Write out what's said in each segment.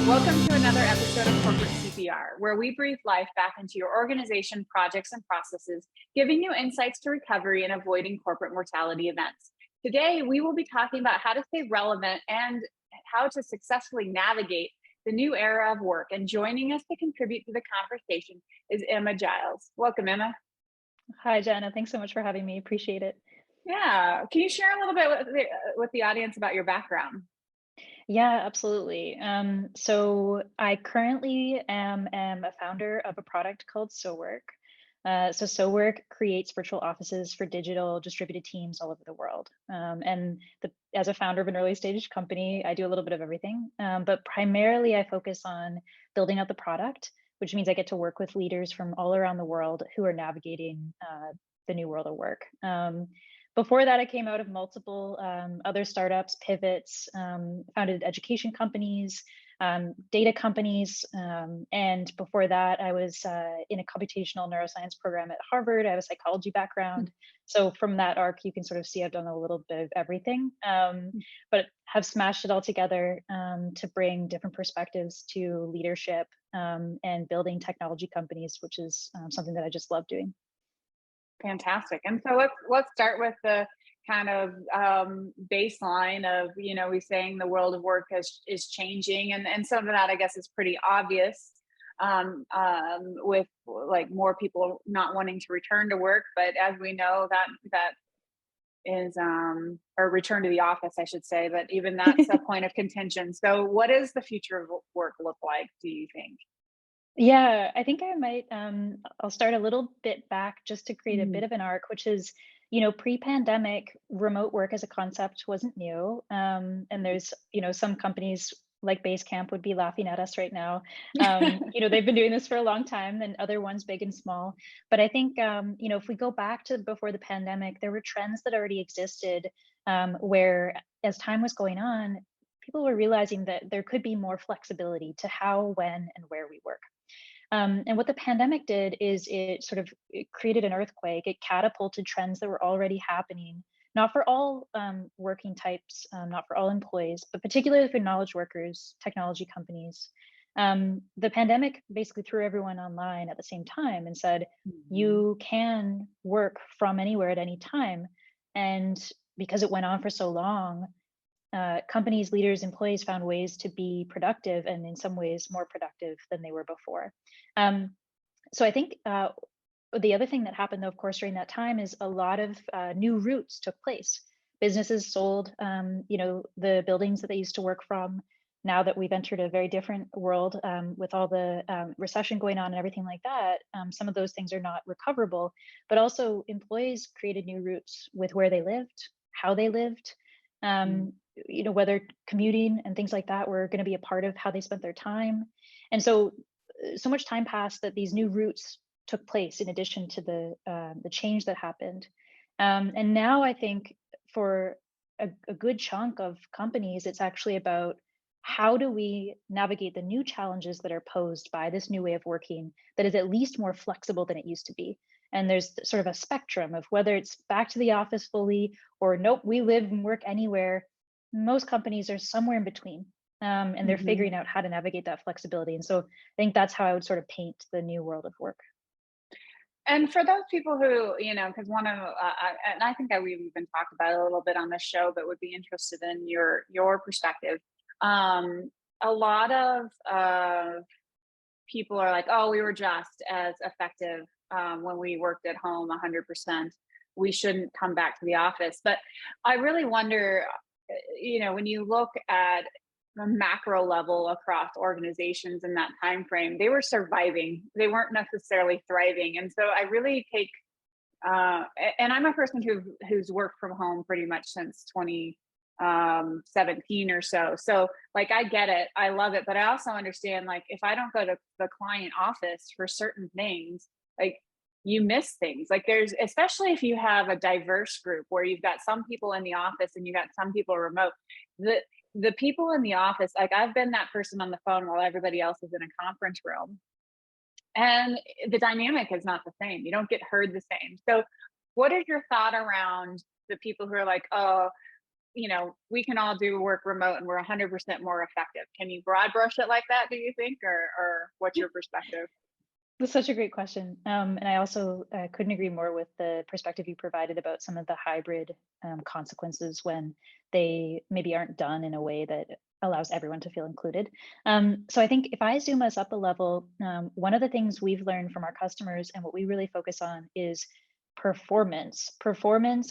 Welcome to another episode of Corporate CPR, where we breathe life back into your organization, projects, and processes, giving you insights to recovery and avoiding corporate mortality events. Today, we will be talking about how to stay relevant and how to successfully navigate the new era of work. And joining us to contribute to the conversation is Emma Giles. Welcome, Emma. Hi, Jenna. Thanks so much for having me. Appreciate it. Yeah. Can you share a little bit with the audience about your background? Yeah, absolutely. So I currently am a founder of a product called SoWork. So SoWork creates virtual offices for digital distributed teams all over the world. As a founder of an early stage company, I do a little bit of everything, but primarily I focus on building out the product, which means I get to work with leaders from all around the world who are navigating the new world of work. Before that, I came out of multiple other startups, pivots, founded education companies, data companies. And before that, I was in a computational neuroscience program at Harvard. I have a psychology background. So from that arc, you can sort of see I've done a little bit of everything, but have smashed it all together to bring different perspectives to leadership and building technology companies, which is something that I just love doing. Fantastic. And so let's start with the kind of baseline of, we saying the world of work is changing, and some of that I guess is pretty obvious, with like more people not wanting to return to work. But as we know, that is or return to the office, I should say. But even that's a point of contention. So what does the future of work look like, do you think? Yeah, I think I might, I'll start a little bit back just to create a bit Mm. of an arc, which is, pre-pandemic, remote work as a concept wasn't new. And there's, some companies like Basecamp would be laughing at us right now. They've been doing this for a long time, and other ones big and small. But I think, if we go back to before the pandemic, there were trends that already existed, where as time was going on, people were realizing that there could be more flexibility to how, when, and where we work. And what the pandemic did is it created an earthquake. It catapulted trends that were already happening, not for all working types, not for all employees, but particularly for knowledge workers, technology companies. The pandemic basically threw everyone online at the same time and said, Mhm. you can work from anywhere at any time. And because it went on for so long, companies, leaders, employees found ways to be productive, and in some ways more productive than they were before. Um, so I think the other thing that happened, though, of course, during that time is a lot of new routes took place. Businesses sold, the buildings that they used to work from. Now that we've entered a very different world with all the recession going on and everything like that, some of those things are not recoverable. But also, employees created new routes with where they lived, how they lived. Mm. Um, whether commuting and things like that were going to be a part of how they spent their time. And so much time passed that these new routes took place in addition to the change that happened. And now I think for a good chunk of companies, it's actually about how do we navigate the new challenges that are posed by this new way of working that is at least more flexible than it used to be. And there's sort of a spectrum of whether it's back to the office fully or nope, we live and work anywhere. Most companies are somewhere in between, and they're Mhm. figuring out how to navigate that flexibility. And so I think that's how I would sort of paint the new world of work. And for those people who, because one of, and I think that we've even talked about it a little bit on the show, but would be interested in your perspective. Um, a lot of people are like, "Oh, we were just as effective when we worked at home, 100%. We shouldn't come back to the office." But I really wonder, when you look at the macro level across organizations in that time frame, they were surviving. They weren't necessarily thriving. And so I really take and I'm a person who's worked from home pretty much since 2017 or so. So like I get it, I love it, but I also understand like if I don't go to the client office for certain things, like you miss things. Like there's, especially if you have a diverse group where you've got some people in the office and you got some people remote. The people in the office, like I've been that person on the phone while everybody else is in a conference room, and the dynamic is not the same. You don't get heard the same. So what is your thought around the people who are like, oh, we can all do work remote and we're 100% more effective. Can you broad brush it like that, do you think, or what's your perspective? That's such a great question. And I also couldn't agree more with the perspective you provided about some of the hybrid consequences when they maybe aren't done in a way that allows everyone to feel included. So I think if I zoom us up a level, one of the things we've learned from our customers and what we really focus on is performance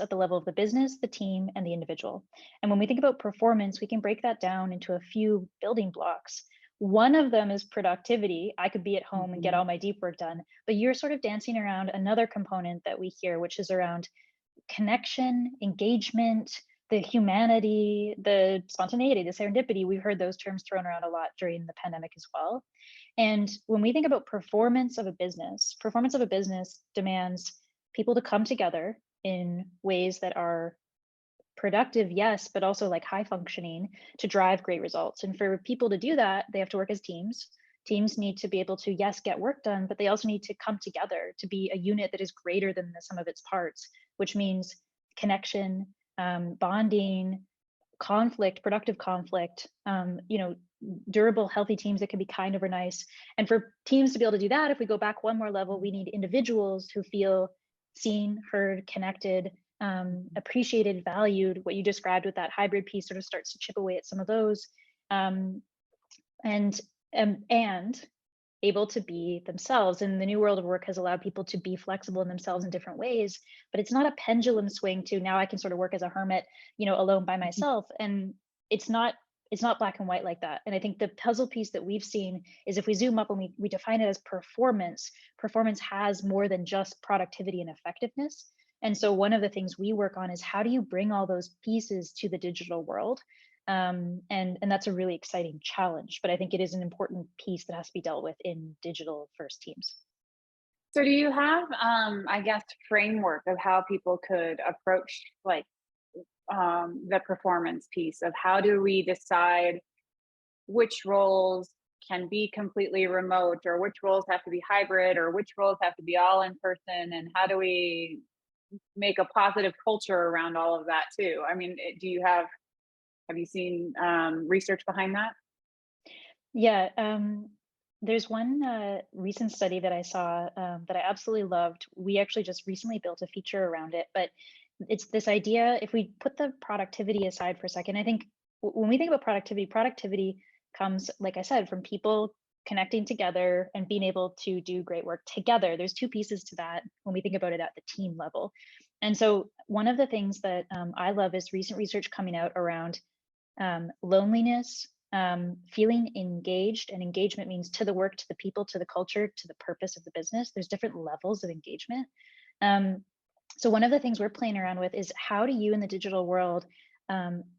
at the level of the business, the team, and the individual. And when we think about performance, we can break that down into a few building blocks. One of them is productivity. I could be at home and get Mhm. all my deep work done, but you're sort of dancing around another component that we hear, which is around connection, engagement, the humanity, the spontaneity, the serendipity. We've heard those terms thrown around a lot during the pandemic as well. And when we think about performance of a business demands people to come together in ways that are productive, yes, but also like high functioning to drive great results. And for people to do that, they have to work as teams. Teams need to be able to, yes, get work done, but they also need to come together to be a unit that is greater than the sum of its parts, which means connection, bonding, conflict, productive conflict, durable, healthy teams that can be kind over nice. And for teams to be able to do that, if we go back one more level, we need individuals who feel seen, heard, connected, appreciated, valued. What you described with that hybrid piece sort of starts to chip away at some of those, um, and able to be themselves. And the new world of work has allowed people to be flexible in themselves in different ways, but it's not a pendulum swing to now I can sort of work as a hermit, alone by myself. And it's not it's not black and white like that. And I think the puzzle piece that we've seen is if we zoom up and we define it as performance has more than just productivity and effectiveness. And so one of the things we work on is how do you bring all those pieces to the digital world? And that's a really exciting challenge, but I think it is an important piece that has to be dealt with in digital first teams. So do you have, I guess, framework of how people could approach like the performance piece of how do we decide which roles can be completely remote or which roles have to be hybrid or which roles have to be all in person, and how do we make a positive culture around all of that too? I mean, do you have you seen research behind that? Yeah, there's one recent study that I saw that I absolutely loved. We actually just recently built a feature around it, but it's this idea. If we put the productivity aside for a second, I think when we think about productivity comes, like I said, from people connecting together and being able to do great work together. There's two pieces to that when we think about it at the team level. And so, one of the things that I love is recent research coming out around loneliness, feeling engaged, and engagement means to the work, to the people, to the culture, to the purpose of the business. There's different levels of engagement. Um, so one of the things we're playing around with is how do you in the digital world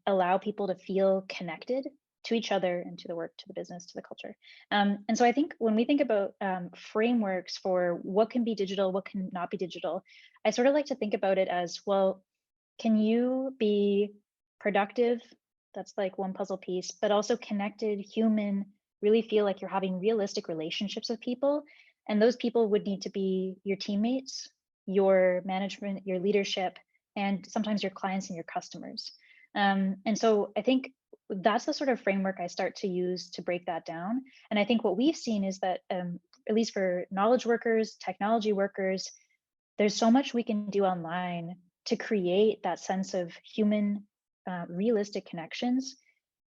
allow people to feel connected to each other and to the work, to the business, to the culture. And so I think when we think about frameworks for what can be digital, what can not be digital, I sort of like to think about it as, well, can you be productive? That's like one puzzle piece, but also connected, human, really feel like you're having realistic relationships with people. And those people would need to be your teammates, your management, your leadership, and sometimes your clients and your customers. And so I think that's the sort of framework I start to use to break that down. And I think what we've seen is that, at least for knowledge workers, technology workers, there's so much we can do online to create that sense of human, realistic connections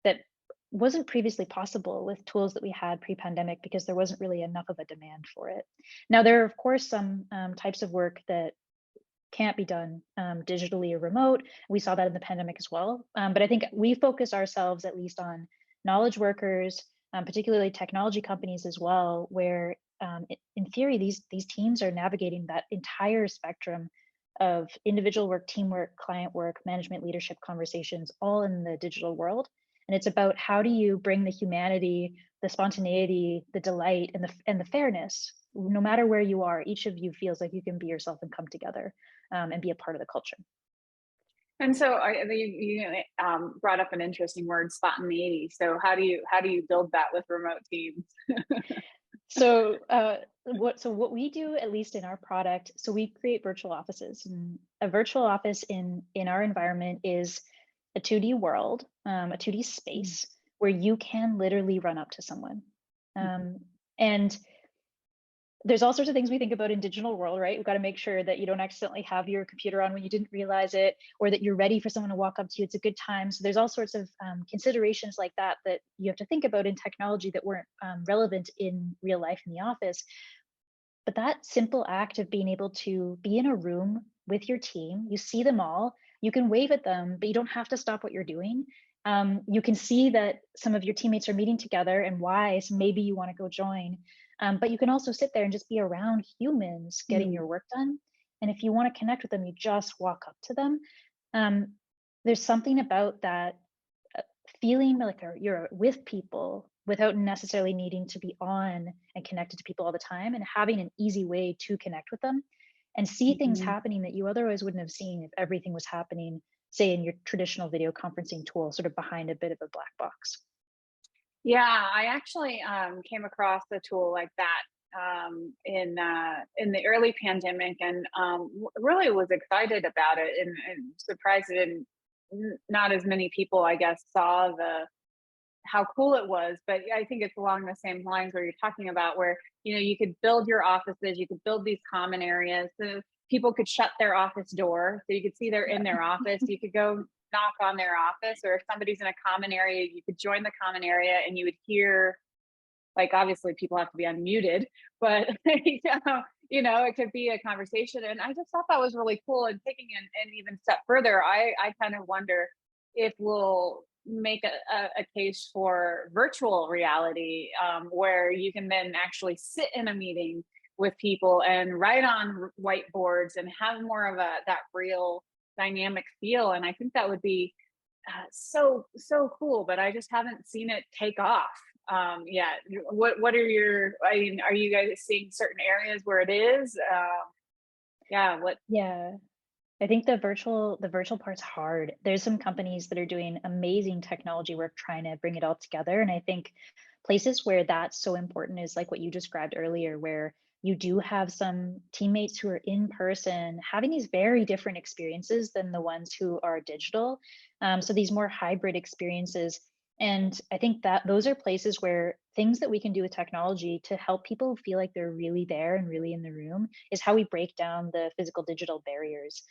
that wasn't previously possible with tools that we had pre-pandemic because there wasn't really enough of a demand for it. Now, there are of course some types of work that can't be done digitally or remote. We saw that in the pandemic as well. But I think we focus ourselves at least on knowledge workers, particularly technology companies as well, where in theory these teams are navigating that entire spectrum of individual work, teamwork, client work, management, leadership conversations, all in the digital world. And it's about how do you bring the humanity, the spontaneity, the delight, and the fairness. No matter where you are, each of you feels like you can be yourself and come together and be a part of the culture. And so brought up an interesting word, spontaneity. So how do you build that with remote teams? So what we do, at least in our product, so we create virtual offices. And a virtual office in our environment is a 2D world, a 2D Mm, space where you can literally run up to someone. Um, and there's all sorts of things we think about in digital world, right? We've got to make sure that you don't accidentally have your computer on when you didn't realize it, or that you're ready for someone to walk up to you. It's a good time. So there's all sorts of considerations like that that you have to think about in technology that weren't relevant in real life in the office. But that simple act of being able to be in a room with your team, you see them all, you can wave at them, but you don't have to stop what you're doing. You can see that some of your teammates are meeting together and why, so maybe you want to go join. But you can also sit there and just be around humans getting mm, your work done. And if you want to connect with them, you just walk up to them. Um, there's something about that uh, feeling like you're with people without necessarily needing to be on and connected to people all the time, and having an easy way to connect with them and see things mhm. happening that you otherwise wouldn't have seen if everything was happening, say, in your traditional video conferencing tool, sort of behind a bit of a black box. Yeah, I actually came across a tool like that in the early pandemic, and really was excited about it, and surprised it didn't, not as many people, I guess, saw the how cool it was. But I think it's along the same lines where you're talking about, where you could build your offices, you could build these common areas, so people could shut their office door, so you could see they're in Yeah. their office. You could go knock on their office, or if somebody's in a common area, you could join the common area and you would hear, like, obviously people have to be unmuted, but it could be a conversation. And I just thought that was really cool. And taking an even step further, I kind of wonder if we'll make a case for virtual reality, where you can then actually sit in a meeting with people and write on whiteboards and have more of a that real dynamic feel. And I think that would be so cool, but I just haven't seen it take off yet. What are your? I mean, are you guys seeing certain areas where it is? Yeah. What? Yeah. I think the virtual part's hard. There's some companies that are doing amazing technology work trying to bring it all together. And I think places where that's so important is like what you described earlier, where you do have some teammates who are in person having these very different experiences than the ones who are digital. So these more hybrid experiences. And I think that those are places where things that we can do with technology to help people feel like they're really there and really in the room is how we break down the physical digital barriers.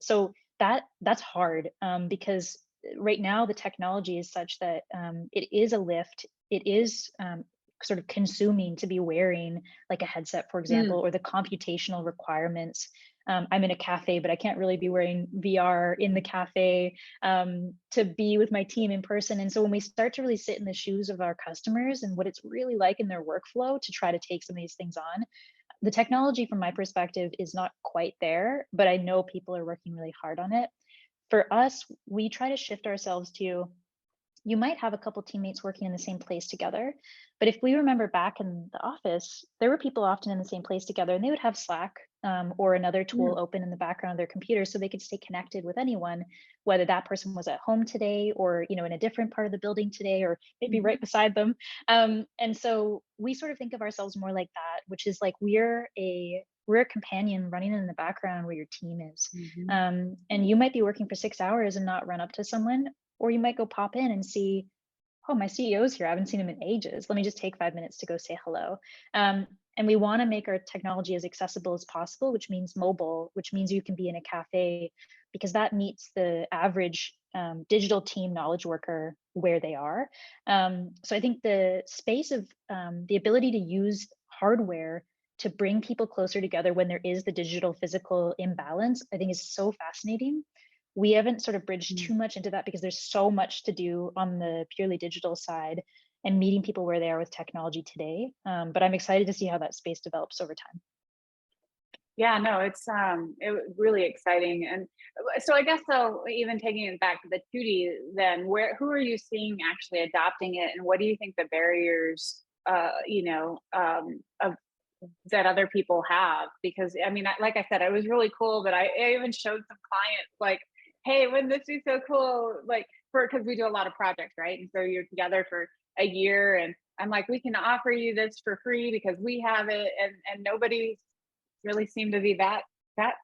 So that's hard, because right now the technology is such that it is a lift. It is sort of consuming to be wearing like a headset, for example, Mm, or the computational requirements. I'm in a cafe, but I can't really be wearing VR in the cafe to be with my team in person. And so when we start to really sit in the shoes of our customers and what it's really like in their workflow to try to take some of these things on, the technology from my perspective is not quite there, but I know people are working really hard on it. For us, we try to shift ourselves to, you might have a couple teammates working in the same place together. But if we remember back in the office, there were people often in the same place together and they would have Slack or another tool mm, open in the background of their computer so they could stay connected with anyone, whether that person was at home today or, in a different part of the building today, or maybe right mhm, beside them. And so we sort of think of ourselves more like that, which is like we're a companion running in the background where your team is. mhm. And you might be working for 6 hours and not run up to someone, or you might go pop in and see, oh, my CEO's here. I haven't seen him in ages. Let me just take 5 minutes to go say hello. And we want to make our technology as accessible as possible, which means mobile, which means you can be in a cafe, because that meets the average digital team knowledge worker where they are. So I think the space of the ability to use hardware to bring people closer together when there is the digital physical imbalance, I think is so fascinating. We haven't sort of bridged Mm. too much into that because there's so much to do on the purely digital side and meeting people where they are with technology today. But I'm excited to see how that space develops over time. Yeah, no, it was really exciting. And so I guess, so even taking it back to the 2D, then who are you seeing actually adopting it, and what do you think the barriers of that other people have? Because I mean, like I said, it was really cool, but I even showed some clients, like, hey, wouldn't this be so cool, like, for because we do a lot of projects, right? And so you're together for a year, and I'm like, we can offer you this for free because we have it. And nobody really seemed to be that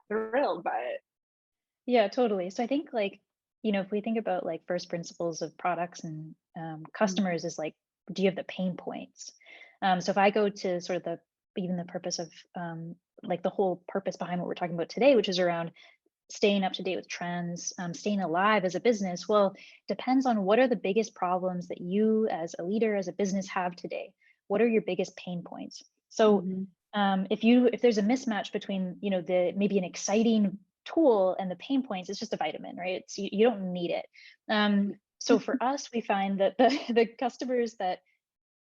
thrilled by it. Yeah, totally. So I think like if we think about like first principles of products and Mm, customers is like, do you have the pain points? So if I go to sort of even the purpose of like the whole purpose behind what we're talking about today, which is around staying up to date with trends, staying alive as a business, well, depends on what are the biggest problems that you as a leader, as a business have today. What are your biggest pain points? So mhm, if there's a mismatch between the maybe an exciting tool and the pain points, it's just a vitamin, right? You don't need it. So for us, we find that the the customers that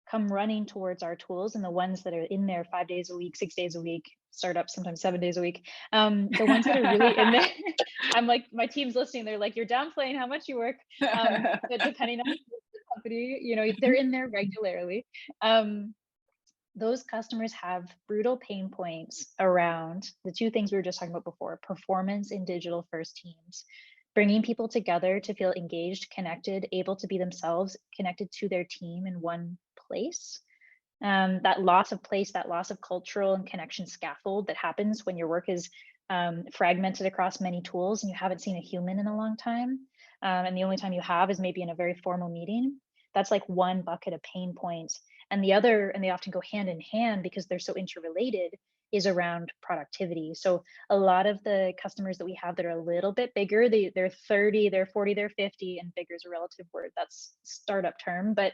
come running towards our tools and the ones that are in there 5 days a week, 6 days a week, startups sometimes 7 days a week. The ones that are really in there, I'm like, my team's listening. They're like, you're downplaying how much you work. But depending on the company, they're in there regularly. Um, those customers have brutal pain points around the two things we were just talking about before: performance in digital first teams, bringing people together to feel engaged, connected, able to be themselves, connected to their team in one place. That loss of place, that loss of cultural and connection scaffold that happens when your work is fragmented across many tools and you haven't seen a human in a long time. And the only time you have is maybe in a very formal meeting. That's like one bucket of pain points. And the other, and they often go hand in hand because they're so interrelated, is around productivity. So a lot of the customers that we have that are a little bit bigger, they're 30, they're 40, they're 50, and bigger is a relative word. That's startup term, but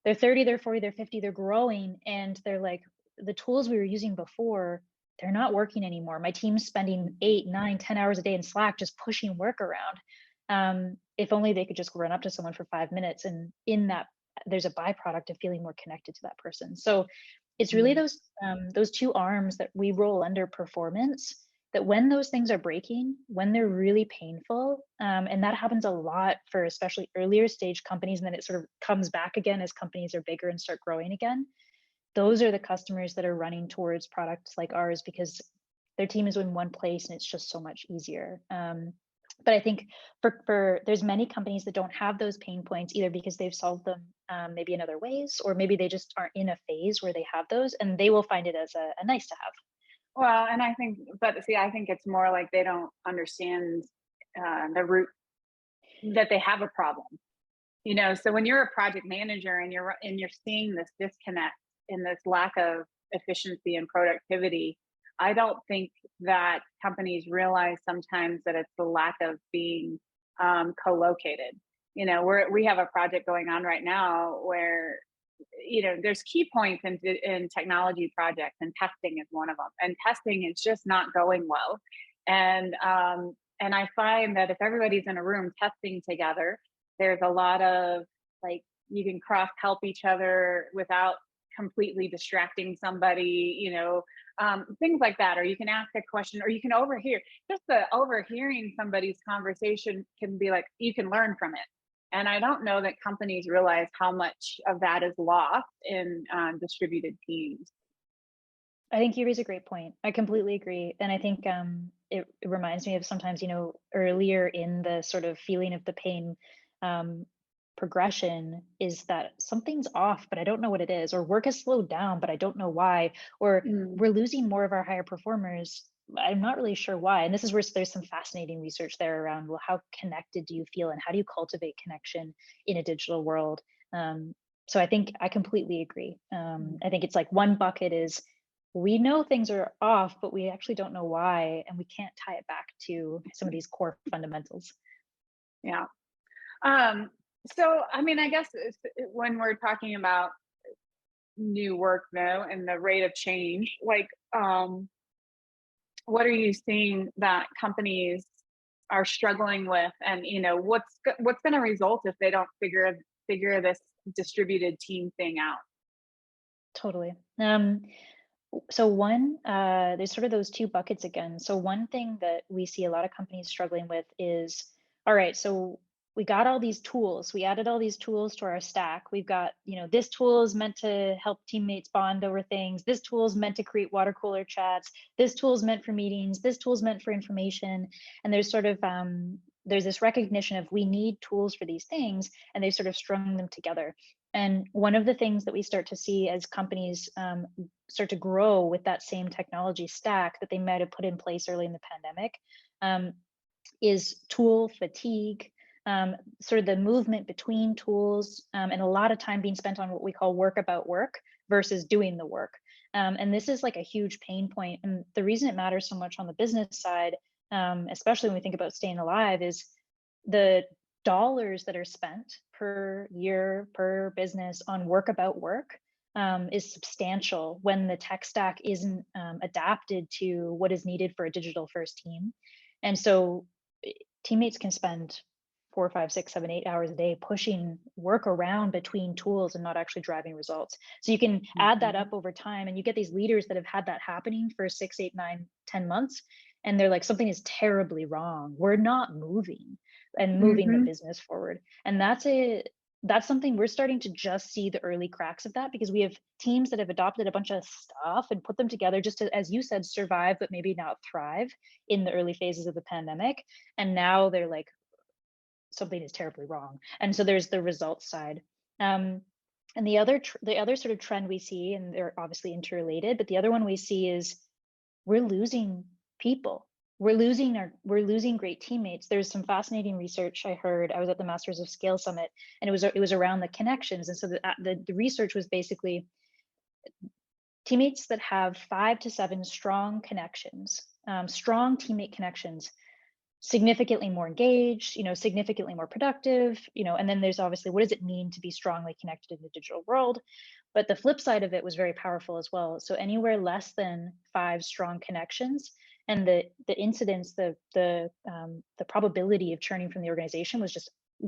they're 30, they're 40, they're 50, they're growing, and they're like, the tools we were using before, they're not working anymore. My team's spending mhm, 8, 9, 10 hours a day in Slack just pushing work around. If only they could just run up to someone for 5 minutes, and in that, there's a byproduct of feeling more connected to that person. So it's really mm, those two arms that we roll under performance, that when those things are breaking, when they're really painful, and that happens a lot for especially earlier stage companies, and then it sort of comes back again as companies are bigger and start growing again. Those are the customers that are running towards products like ours because their team is in one place and it's just so much easier. But I think for there's many companies that don't have those pain points either because they've solved them maybe in other ways, or maybe they just aren't in a phase where they have those, and they will find it as a nice to have. well, and I think, but see, I think it's more like they don't understand the root that they have a problem. So when you're a project manager and you're seeing this disconnect and this lack of efficiency and productivity, I don't think that companies realize sometimes that it's the lack of being co-located. We have a project going on right now where there's key points in technology projects, and testing is one of them, and testing is just not going well. And I find that if everybody's in a room testing together, there's a lot of, like, you can cross help each other without completely distracting somebody, things like that. Or you can ask a question, or you can overhear. Just the overhearing somebody's conversation can be like, you can learn from it. And I don't know that companies realize how much of that is lost in distributed teams. I think you raise a great point. I completely agree. And I think it reminds me of sometimes, earlier in the sort of feeling of the pain um, progression is that something's off, but I don't know what it is, or work has slowed down, but I don't know why, or Mm, we're losing more of our higher performers. I'm not really sure why. And this is where there's some fascinating research there around, well, how connected do you feel and how do you cultivate connection in a digital world? Um, so I think I completely agree. mm, I think it's like one bucket is we know things are off, but we actually don't know why, and we can't tie it back to some of these core fundamentals. yeah. Um, so, I mean, I guess when we're talking about new work though and the rate of change, like, what are you seeing that companies are struggling with, and what's going to result if they don't figure this distributed team thing out? Totally. So there's sort of those two buckets again. So one thing that we see a lot of companies struggling with is, all right, so we got all these tools. We added all these tools to our stack. We've got, this tool is meant to help teammates bond over things. This tool is meant to create water cooler chats. This tool is meant for meetings. This tool is meant for information. And there's sort of there's this recognition of we need tools for these things, and they've sort of strung them together. And one of the things that we start to see as companies start to grow with that same technology stack that they might have put in place early in the pandemic um, is tool fatigue, sort of the movement between tools, and a lot of time being spent on what we call work about work versus doing the work. And this is like a huge pain point. And the reason it matters so much on the business side, especially when we think about staying alive, is the dollars that are spent per year per business on work about work is substantial when the tech stack isn't adapted to what is needed for a digital first team. And so teammates can spend 4, 5, 6, 7, 8 hours a day pushing work around between tools and not actually driving results. So you can add that up over time, and you get these leaders that have had that happening for 6, 8, 9, 10 months, and they're like, something is terribly wrong. We're not moving and moving the Mm-hmm. business forward. And that's something we're starting to just see the early cracks of that, because we have teams that have adopted a bunch of stuff and put them together just to, as you said, survive, but maybe not thrive in the early phases of the pandemic. And now they're like, something is terribly wrong. And so there's the results side. And the other sort of trend we see, and they're obviously interrelated, but the other one we see is we're losing people. We're losing great teammates. There's some fascinating research I heard. I was at the Masters of Scale Summit, and it was around the connections. And so the research was basically teammates that have 5 to 7 strong connections, strong teammate connections, significantly more engaged, significantly more productive, and then there's obviously, what does it mean to be strongly connected in the digital world? But the flip side of it was very powerful as well. So anywhere less than 5 strong connections, and the incidence, the probability of churning from the organization was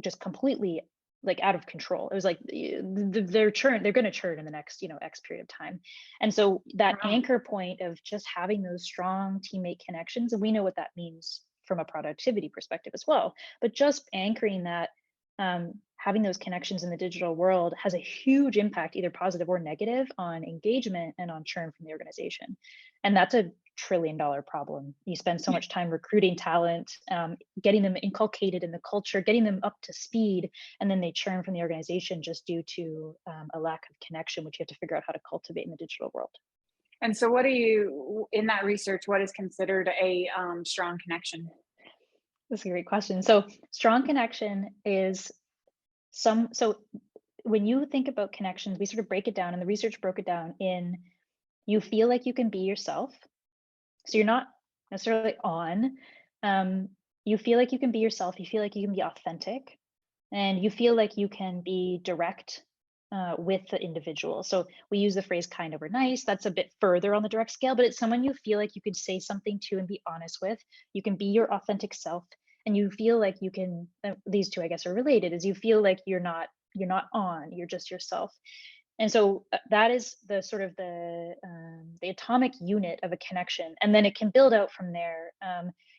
just completely like out of control. It was like they're going to churn in the next X period of time. And so that Wow. anchor point of just having those strong teammate connections, and we know what that means from a productivity perspective as well, but just anchoring that, having those connections in the digital world has a huge impact, either positive or negative, on engagement and on churn from the organization. And that's a trillion-dollar problem. You spend so much time recruiting talent, getting them inculcated in the culture, getting them up to speed, and then they churn from the organization just due to a lack of connection, which you have to figure out how to cultivate in the digital world. And so, what do you, in that research, what is considered a strong connection? That's a great question. So strong connection is so when you think about connections, we sort of break it down, and the research broke it down in, you feel like you can be yourself. So you're not necessarily on. You feel like you can be yourself. You feel like you can be authentic, and you feel like you can be direct with the individual. So we use the phrase kind over nice. That's a bit further on the direct scale, but it's someone you feel like you could say something to and be honest with. You can be your authentic self, and you feel like you can. These two, I guess, are related. Is you feel like you're not on. You're just yourself. And so that is the sort of the atomic unit of a connection, and then it can build out from there.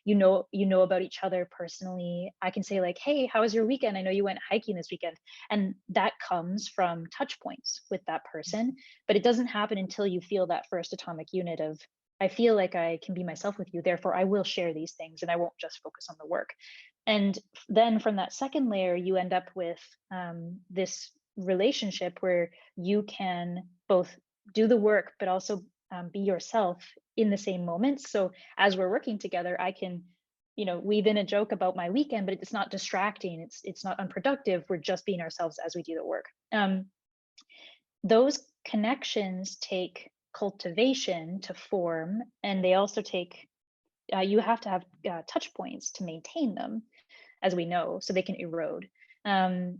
You know about each other personally. I can say like, hey, how was your weekend? I know you went hiking this weekend. And that comes from touch points with that person, but it doesn't happen until you feel that first atomic unit of, I feel like I can be myself with you, therefore I will share these things and I won't just focus on the work. And then from that second layer, you end up with this relationship where you can both do the work, but also be yourself in the same moments. So as we're working together, I can, weave in a joke about my weekend, but it's not distracting. It's not unproductive. We're just being ourselves as we do the work. Those connections take cultivation to form, and they also take. You have to have touch points to maintain them, as we know, so they can erode. And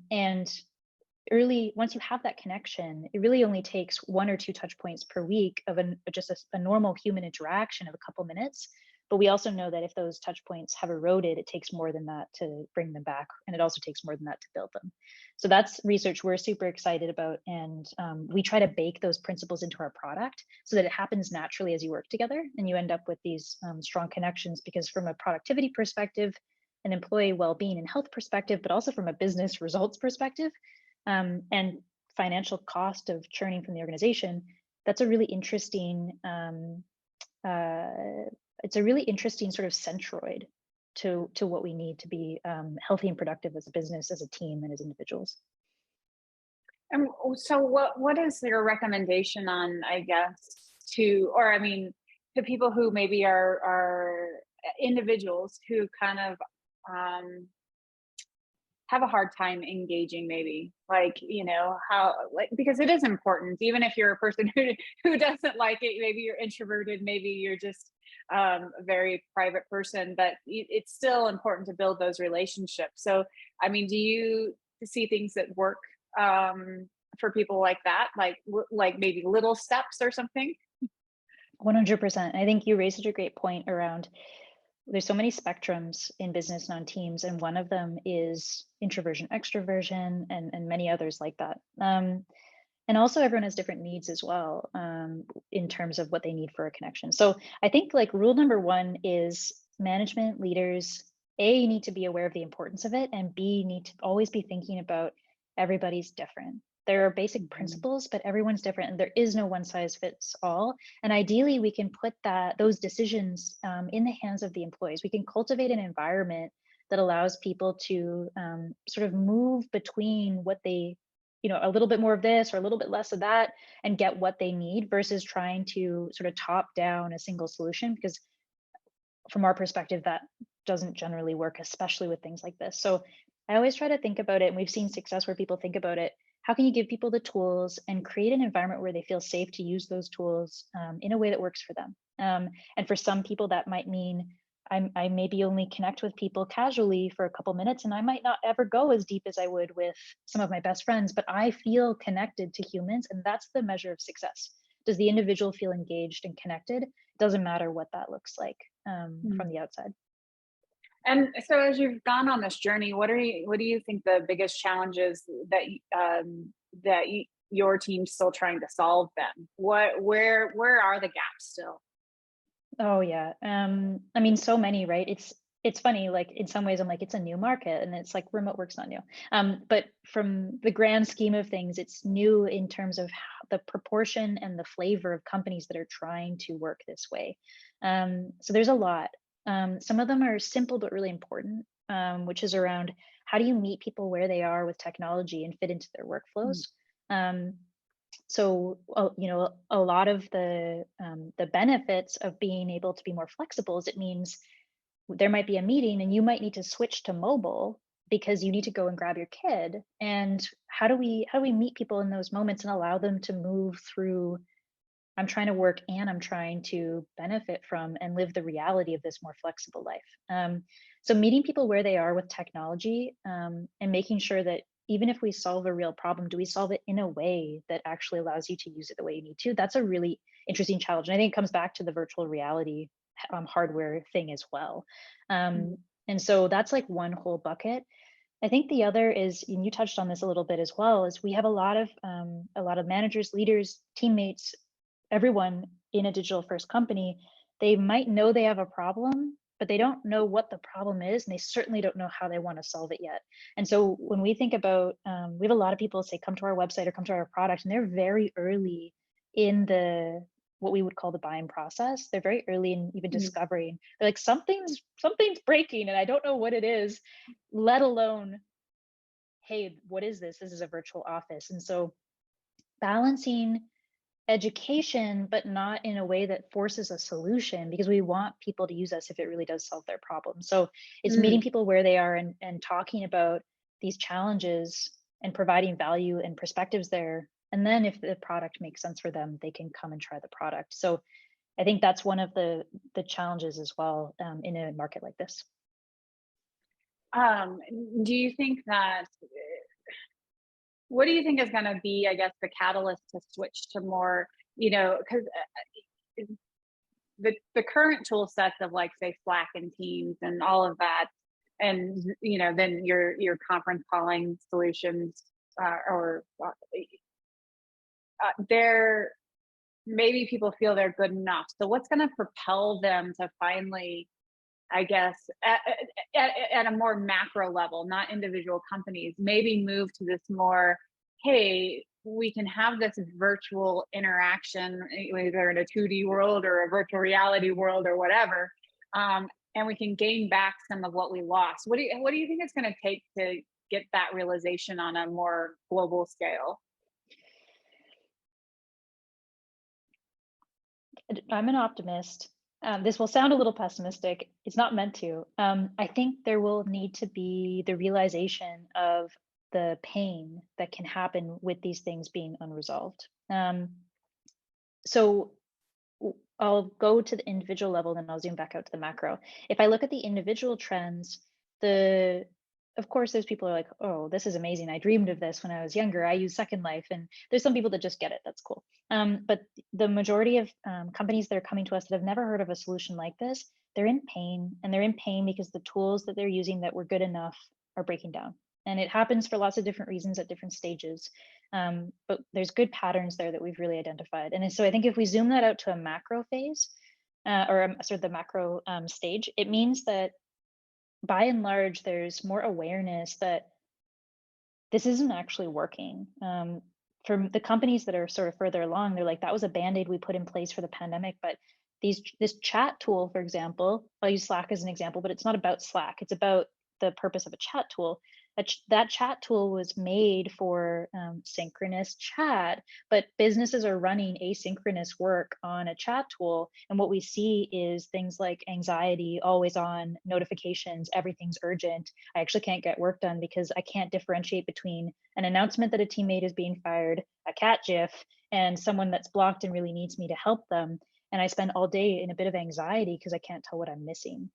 once you have that connection, it really only takes 1 or 2 touch points per week of just a normal human interaction of a couple minutes. But we also know that if those touch points have eroded, it takes more than that to bring them back, and it also takes more than that to build them. So that's research we're super excited about, and we try to bake those principles into our product so that it happens naturally as you work together, and you end up with these strong connections. Because from a productivity perspective, an employee well-being and health perspective, but also from a business results perspective, and financial cost of churning from the organization, that's a really interesting, it's a really interesting sort of centroid to what we need to be healthy and productive as a business, as a team, and as individuals. And so, what is your recommendation on, I guess, or I mean, to people who maybe are individuals who kind of have a hard time engaging, maybe, like, how, like, because it is important, even if you're a person who doesn't like it, maybe you're introverted, maybe you're just a very private person, but it's still important to build those relationships. So I mean, do you see things that work for people like that, like maybe little steps or something? 100%. I think you raised such a great point around there's so many spectrums in business and on teams, and one of them is introversion, extroversion, and many others like that. And also, everyone has different needs as well, in terms of what they need for a connection. So I think like rule number one is management leaders, A, need to be aware of the importance of it, and B, need to always be thinking about everybody's different. There are basic Mhm. principles, but everyone's different, and there is no one size fits all. And ideally, we can put those decisions in the hands of the employees. We can cultivate an environment that allows people to sort of move between what they, a little bit more of this or a little bit less of that, and get what they need versus trying to sort of top down a single solution, because from our perspective that doesn't generally work, especially with things like this. So I always try to think about it, and we've seen success where people think about it, how can you give people the tools and create an environment where they feel safe to use those tools in a way that works for them. And for some people that might mean I maybe only connect with people casually for a couple minutes, and I might not ever go as deep as I would with some of my best friends, but I feel connected to humans, and that's the measure of success. Does the individual feel engaged and connected? Doesn't matter what that looks like from the outside. And so, as you've gone on this journey, what do you think the biggest challenges that your team's still trying to solve? Then, where are the gaps still? Oh yeah. I mean, so many, right? It's funny, like in some ways I'm like, it's a new market, and it's like remote work's not new. But from the grand scheme of things, it's new in terms of the proportion and the flavor of companies that are trying to work this way. So there's a lot. Some of them are simple but really important, which is around how do you meet people where they are with technology and fit into their Mm, workflows. Um, so a lot of the benefits of being able to be more flexible is it means there might be a meeting and you might need to switch to mobile because you need to go and grab your kid. And how do we meet people in those moments and allow them to move through, I'm trying to work and I'm trying to benefit from and live the reality of this more flexible life. So meeting people where they are with technology, and making sure that even if we solve a real problem, do we solve it in a way that actually allows you to use it the way you need to? That's a really interesting challenge. And I think it comes back to the virtual reality hardware thing as well. mm, Um, and so that's like one whole bucket. I think the other is, and you touched on this a little bit as well, is we have a lot of managers, leaders, teammates, everyone in a digital first company. They might know they have a problem, but they don't know what the problem is, and they certainly don't know how they want to solve it yet. And so when we think about, we have a lot of people say, "Come to our website or come to our product," and they're very early in the what we would call the buying process. They're very early in even mm. discovering. They're like, something's breaking, and I don't know what it is, let alone, hey, what is this? This is a virtual office. And so balancing education, but not in a way that forces a solution, because we want people to use us if it really does solve their problem. So it's meeting Mm. people where they are, and talking about these challenges and providing value and perspectives there. And then if the product makes sense for them, they can come and try the product. So I think that's one of the challenges as well, in a market like this. Um, do you think that what do you think is going to be, I guess, the catalyst to switch to more, because the current tool sets of, like, say, Slack and Teams and all of that, and then your conference calling solutions, or they're, maybe people feel they're good enough. So what's going to propel them to finally, I guess, at a more macro level, not individual companies, maybe move to this more, hey, we can have this virtual interaction, either in a 2D world or a virtual reality world or whatever, and we can gain back some of what we lost. What do you think it's going to take to get that realization on a more global scale? I'm an optimist. This will sound a little pessimistic. It's not meant to. I think there will need to be the realization of the pain that can happen with these things being unresolved. So I'll go to the individual level, then I'll zoom back out to the macro. If I look at the individual trends, the of course, there's people who are like, oh, this is amazing. I dreamed of this when I was younger. I use Second Life. And there's some people that just get it. That's cool. But the majority of companies that are coming to us that have never heard of a solution like this, they're in pain. And they're in pain because the tools that they're using that were good enough are breaking down. And it happens for lots of different reasons at different stages. But there's good patterns there that we've really identified. And so I think if we zoom that out to a macro phase, sort of the macro stage, it means that by and large, there's more awareness that this isn't actually working. For the companies that are sort of further along, they're like, that was a band-aid we put in place for the pandemic. But this chat tool, for example, I'll use Slack as an example, but it's not about Slack. It's about the purpose of a chat tool. That chat tool was made for synchronous chat, but businesses are running asynchronous work on a chat tool. And what we see is things like anxiety, always on notifications, everything's urgent. I actually can't get work done because I can't differentiate between an announcement that a teammate is being fired, a cat gif, and someone that's blocked and really needs me to help them. And I spend all day in a bit of anxiety because I can't tell what I'm missing.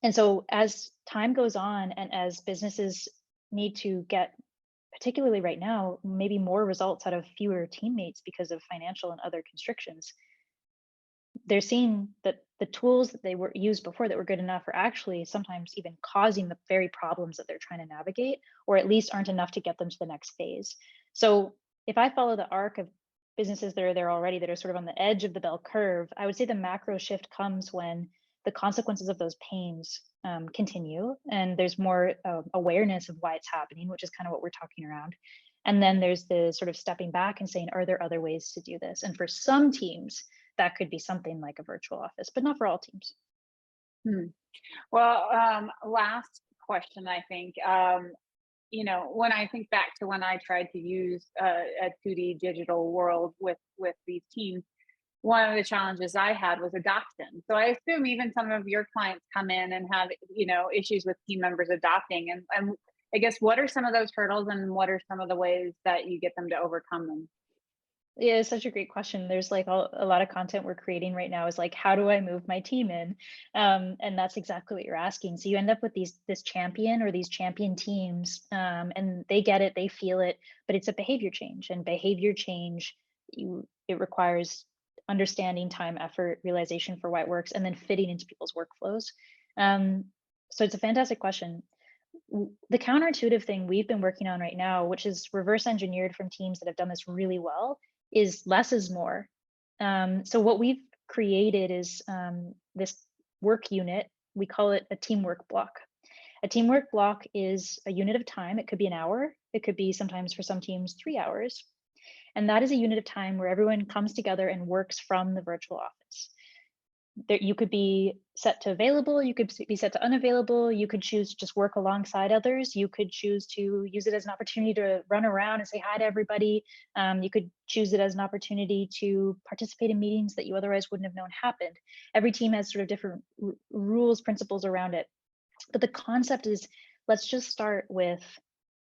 And so as time goes on and as businesses need to get, particularly right now, maybe more results out of fewer teammates because of financial and other constrictions, they're seeing that the tools that they were used before that were good enough are actually sometimes even causing the very problems that they're trying to navigate, or at least aren't enough to get them to the next phase. So if I follow the arc of businesses that are there already that are sort of on the edge of the bell curve, I would say the macro shift comes when the consequences of those pains continue and there's more awareness of why it's happening, which is kind of what we're talking around. And then there's the sort of stepping back and saying, are there other ways to do this? And for some teams, that could be something like a virtual office, but not for all teams. Hmm. Well, last question, I think. When I think back to when I tried to use a 2D digital world with these teams, one of the challenges I had was adoption. So I assume even some of your clients come in and have, issues with team members adopting. And I guess what are some of those hurdles and what are some of the ways that you get them to overcome them? Yeah, it's such a great question. There's like a lot of content we're creating right now is like, how do I move my team in? And that's exactly what you're asking. So you end up with this champion or these champion teams, and they get it, they feel it, but it's a behavior change. And behavior change, it requires understanding, time, effort, realization for why it works, and then fitting into people's workflows. Um, so it's a fantastic question. The counterintuitive thing we've been working on right now, which is reverse engineered from teams that have done this really well, is less is more. So what we've created is this work unit. We call it a teamwork block. A teamwork block is a unit of time. It could be an hour. It could be sometimes for some teams 3 hours. And that is a unit of time where everyone comes together and works from the virtual office. There, you could be set to available, you could be set to unavailable, you could choose to just work alongside others, you could choose to use it as an opportunity to run around and say hi to everybody. You could choose it as an opportunity to participate in meetings that you otherwise wouldn't have known happened. Every team has sort of different rules, principles around it. But the concept is, let's just start with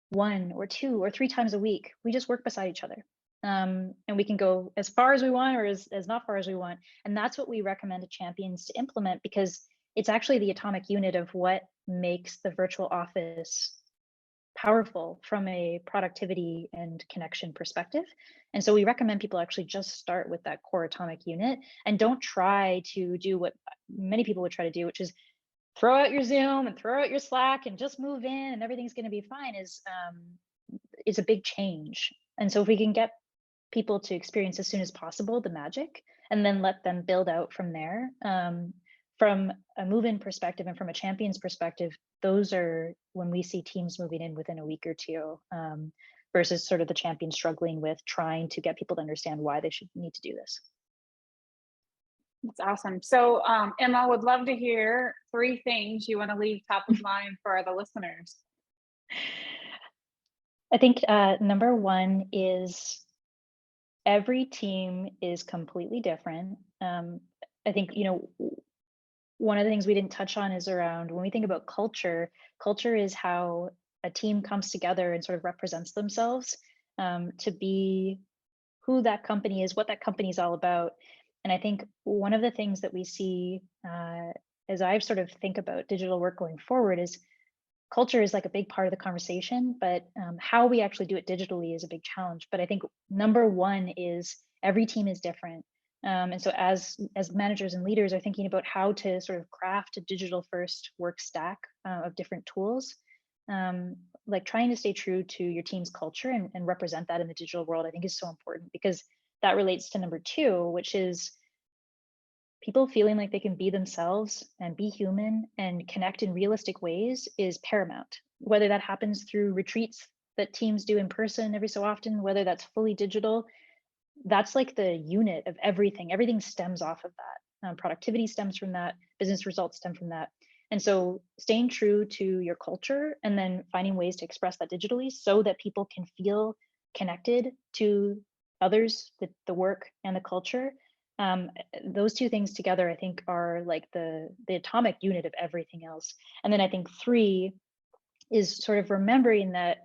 1 or 2 or 3 times a week. We just work beside each other. And we can go as far as we want or as not far as we want. And that's what we recommend to champions to implement because it's actually the atomic unit of what makes the virtual office powerful from a productivity and connection perspective. And so we recommend people actually just start with that core atomic unit and don't try to do what many people would try to do, which is throw out your Zoom and throw out your Slack and just move in and everything's going to be fine is a big change. And so if we can get people to experience as soon as possible the magic and then let them build out from there, from a move-in perspective and from a champion's perspective, those are when we see teams moving in within a week or two, versus sort of the champion struggling with trying to get people to understand why they should need to do this. That's awesome. So, Emma, would love to hear 3 things you want to leave top of mind for the listeners. I think number one is every team is completely different. I think, one of the things we didn't touch on is around when we think about culture, culture is how a team comes together and sort of represents themselves to be who that company is, what that company is all about. And I think one of the things that we see as I sort of think about digital work going forward is culture is like a big part of the conversation, but how we actually do it digitally is a big challenge. But I think number one is every team is different. And so as managers and leaders are thinking about how to sort of craft a digital first work stack of different tools, like trying to stay true to your team's culture and represent that in the digital world, I think is so important because that relates to number two, which is people feeling like they can be themselves and be human and connect in realistic ways is paramount. Whether that happens through retreats that teams do in person every so often, whether that's fully digital, that's like the unit of everything. Everything stems off of that. Productivity stems from that. Business results stem from that. And so staying true to your culture and then finding ways to express that digitally so that people can feel connected to others, the work and the culture. Those two things together, I think, are like the atomic unit of everything else. And then I think three is sort of remembering that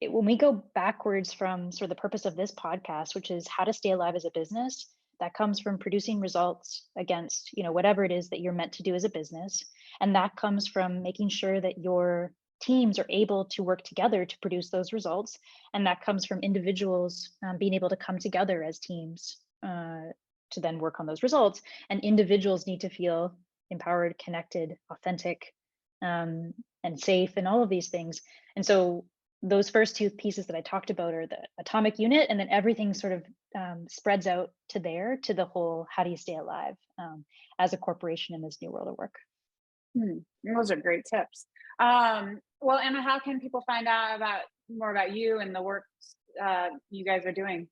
when we go backwards from sort of the purpose of this podcast, which is how to stay alive as a business, that comes from producing results against, whatever it is that you're meant to do as a business. And that comes from making sure that your teams are able to work together to produce those results. And that comes from individuals being able to come together as teams to then work on those results. And individuals need to feel empowered, connected, authentic, and safe, and all of these things. And so those first two pieces that I talked about are the atomic unit, and then everything sort of spreads out to the whole, how do you stay alive as a corporation in this new world of work? Those are great tips. Well, Emma, how can people find out more about you and the work you guys are doing?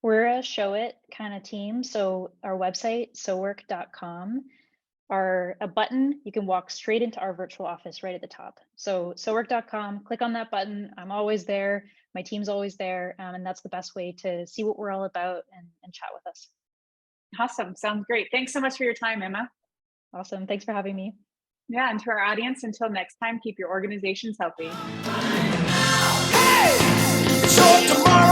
We're a show it kind of team. So our website, SoWork.com, a button, you can walk straight into our virtual office right at the top. So SoWork.com, click on that button. I'm always there. My team's always there. And that's the best way to see what we're all about and chat with us. Awesome. Sounds great. Thanks so much for your time, Emma. Awesome. Thanks for having me. Yeah. And to our audience, until next time, keep your organizations healthy. Hey! It's your tomorrow.